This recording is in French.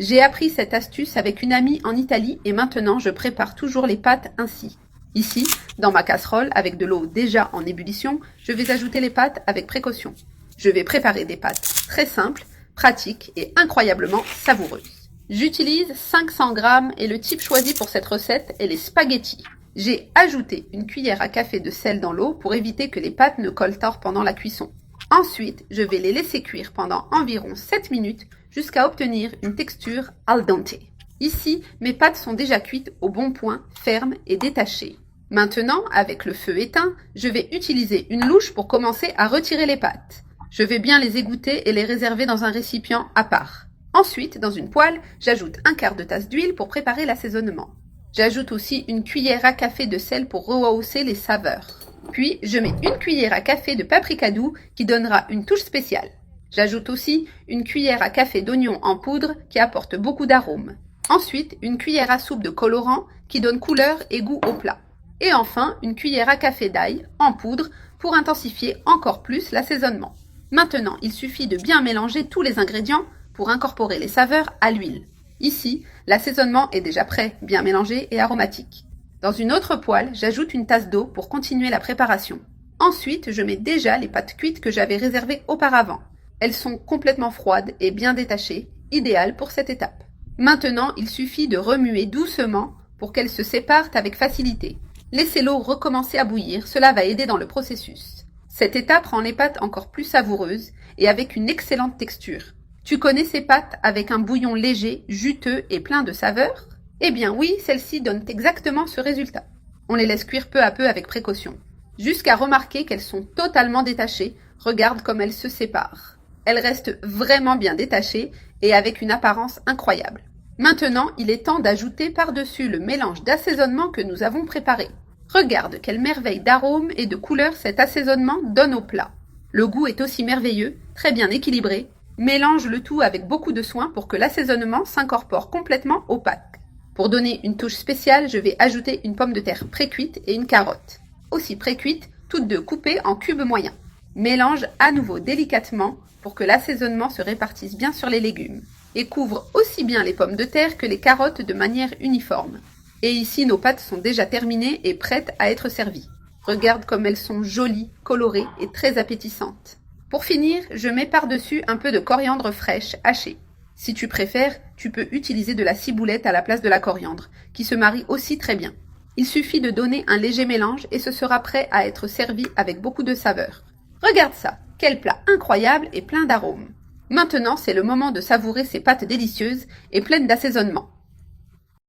J'ai appris cette astuce avec une amie en Italie et maintenant je prépare toujours les pâtes ainsi. Ici, dans ma casserole, avec de l'eau déjà en ébullition, je vais ajouter les pâtes avec précaution. Je vais préparer des pâtes très simples, pratiques et incroyablement savoureuses. J'utilise 500 g et le type choisi pour cette recette est les spaghettis. J'ai ajouté une cuillère à café de sel dans l'eau pour éviter que les pâtes ne coltorent pendant la cuisson. Ensuite, je vais les laisser cuire pendant environ 7 minutes jusqu'à obtenir une texture al dente. Ici, mes pâtes sont déjà cuites au bon point, fermes et détachées. Maintenant, avec le feu éteint, je vais utiliser une louche pour commencer à retirer les pâtes. Je vais bien les égoutter et les réserver dans un récipient à part. Ensuite, dans une poêle, j'ajoute un quart de tasse d'huile pour préparer l'assaisonnement. J'ajoute aussi une cuillère à café de sel pour rehausser les saveurs. Puis, je mets une cuillère à café de paprika doux qui donnera une touche spéciale. J'ajoute aussi une cuillère à café d'oignon en poudre qui apporte beaucoup d'arômes. Ensuite, une cuillère à soupe de colorant qui donne couleur et goût au plat. Et enfin, une cuillère à café d'ail en poudre pour intensifier encore plus l'assaisonnement. Maintenant, il suffit de bien mélanger tous les ingrédients pour incorporer les saveurs à l'huile. Ici, l'assaisonnement est déjà prêt, bien mélangé et aromatique. Dans une autre poêle, j'ajoute une tasse d'eau pour continuer la préparation. Ensuite, je mets déjà les pâtes cuites que j'avais réservées auparavant. Elles sont complètement froides et bien détachées, idéales pour cette étape. Maintenant, il suffit de remuer doucement pour qu'elles se séparent avec facilité. Laissez l'eau recommencer à bouillir, cela va aider dans le processus. Cette étape rend les pâtes encore plus savoureuses et avec une excellente texture. Tu connais ces pâtes avec un bouillon léger, juteux et plein de saveurs ? Eh bien oui, celles-ci donnent exactement ce résultat. On les laisse cuire peu à peu avec précaution. Jusqu'à remarquer qu'elles sont totalement détachées, regarde comme elles se séparent. Elles restent vraiment bien détachées et avec une apparence incroyable. Maintenant, il est temps d'ajouter par-dessus le mélange d'assaisonnement que nous avons préparé. Regarde quelle merveille d'arômes et de couleurs cet assaisonnement donne au plat. Le goût est aussi merveilleux, très bien équilibré. Mélange le tout avec beaucoup de soin pour que l'assaisonnement s'incorpore complètement aux pâtes. Pour donner une touche spéciale, je vais ajouter une pomme de terre précuite et une carotte. Aussi précuites, toutes deux coupées en cubes moyens. Mélange à nouveau délicatement pour que l'assaisonnement se répartisse bien sur les légumes et couvre aussi bien les pommes de terre que les carottes de manière uniforme. Et ici, nos pâtes sont déjà terminées et prêtes à être servies. Regarde comme elles sont jolies, colorées et très appétissantes. Pour finir, je mets par-dessus un peu de coriandre fraîche hachée. Si tu préfères, tu peux utiliser de la ciboulette à la place de la coriandre, qui se marie aussi très bien. Il suffit de donner un léger mélange et ce sera prêt à être servi avec beaucoup de saveur. Regarde ça, quel plat incroyable et plein d'arômes. Maintenant, c'est le moment de savourer ces pâtes délicieuses et pleines d'assaisonnement.